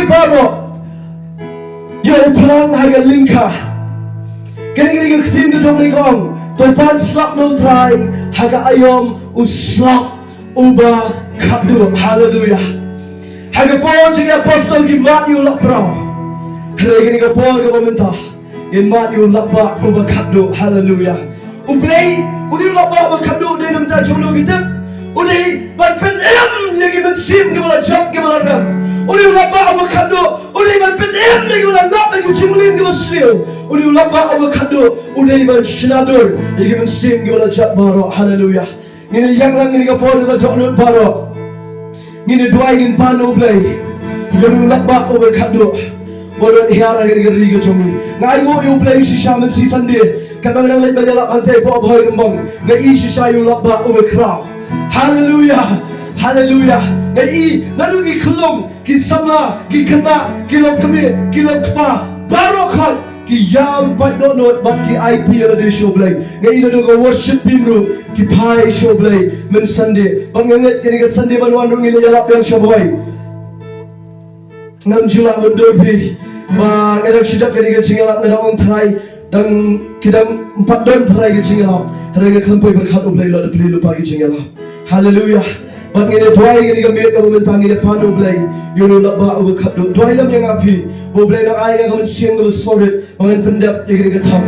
Doy paro. Yo pelang haga lingka. Kini ketin tu jom likong. Topan slap no try. Haga ayom uslap uba kadu. Hallelujah. Haga pon jika apostol gimat yu lak bro. Hari kini ka pon ka pemerintah. Gimat yu lak ba uba kadu. Hallelujah. Ublay, uli lak ba uba kadu dia nam ta jom lo kita. Uli ban penem lagi mensim ke bala jok ke bala ram. Uli lak ba uba kadu. Uli ban penem lagi bala nak lagi cimlim ke bala sliu. Uli lak ba uba kadu. Uli ban shinadur lagi mensim ke bala jok baro. Hallelujah. Ini yang lang ini ka pon ka jok not baro. Ini dua ingin panu blay. Jadi lak ba uba kadu. Bodoh hiara gini geri ke cumi. Ngai wo yu blay si shaman si sandi. Kadang-kadang lek belajar pantai po boy rembang. Ngai si sayu lak ba uba krau. Hallelujah. Hallelujah. Ngai nadu ki kelong, ki sama, ki kena, ki lok kemi, ki lok kpa. Barokah ki yam pat donot bat ki IP ada di show blay. Ngai nadu ko worship timru ki pai show blay men sandi. Banganget kini ke sandi banuan rungi le jalap yang shaboy. Ngam jula berdobi. Ba kadang sidak kini ke cingalap ngada on try dan kidang 4 don try ke cingalap. Try ke kempai berkat ublay lo depli lupa ke cingalap. Hallelujah. Bang ini tuai gini kami kamu mentang ini panu ublay. Yunu laba ubu kadu. Tuai lam yang api. Ublay nak ayah kamu siang kamu solid. Bangan pendap gini ke tam.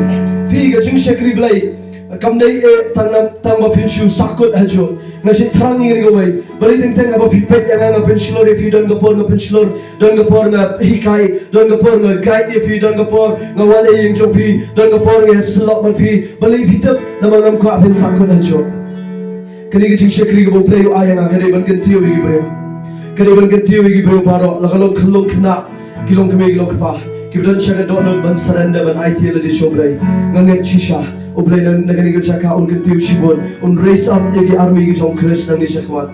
Pi ke cing syakri blay. Kamdai tang bapin shu sakut hajo. Nasi terang ini gawai. Beri tentang apa pipet yang ngapin slor ipi don gapor ngapin slor don gapor ngap hikai don gapor ngap guide ipi don gapor ngawan yang jopi don gapor ngap slok mapi. Beri pitap nama ngam ko apin sakut hajo. Kini kecing syakri gabo playo ayang kadai ban kentiyo bagi bro. Kadai ban kentiyo bagi bro paro. Lakalong kalong kena kilong kami kilong kapa. Kibudan syakat donut ban saranda ban IT la di shoblay. Nganget shisha. Ublay na kini kecaka un kentiyo shibon. Un raise up yagi army gitong Chris nang di syakwat.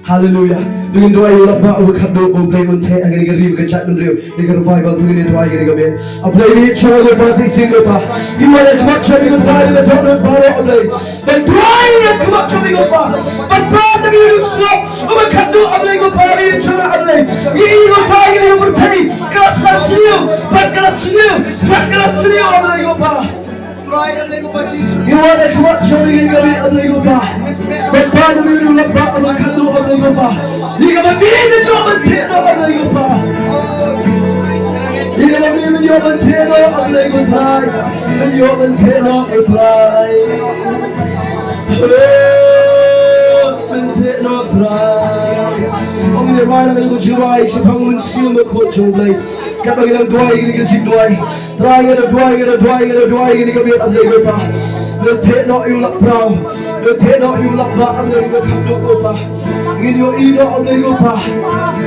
Hallelujah. Dengan doa yang laba ubat kado ublay un te agani gari kecak un rio. Ikan revival tu ini doa gani kami. Ublay ni cuma lepas si single pa. Iman yang kemak kami kau try dengan donut paro ublay. Dan doa yang kemak kami kau pa. Berpat kami usap ubat kado ublay kau pa ni cuma ublay. Ini kau try gani kau bertani. Kelas senyum, kelas senyum, kelas senyum ublay kau pa. You want to come up, show me a bit of legal bar. But part of you look back on the candle of legal bar. You got to be in the job and take of legal bar. You got to be in the job and take of legal bar. And you and take off the fly. And take off the fly. Only the right of the good July, she found consumer coach on late. Kata kita doa ini kita cik doa, try kita doa ini kita biar ada kita. Letak nak ulak perahu, letak nak ulak bah ada kita kandung kita. Ini yo ida ada kita.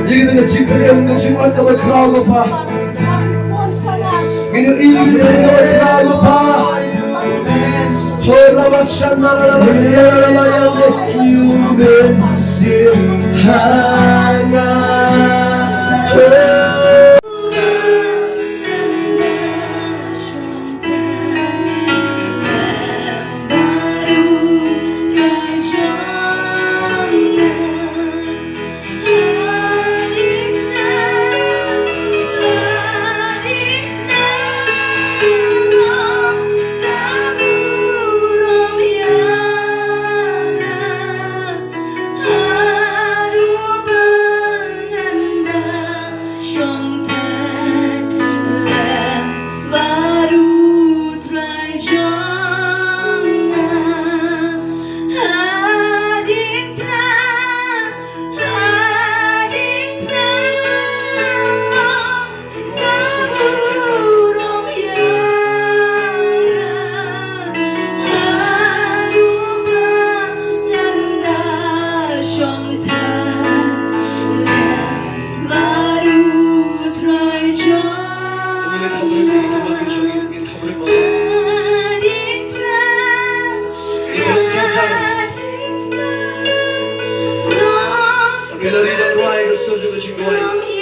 Jadi kita cik yang kita cik ada berkerau kita. Ini yo ida ada berkerau kita. Soalnya macam mana yang kita hangat. Kita lihat doa yang sesuatu dengan doa.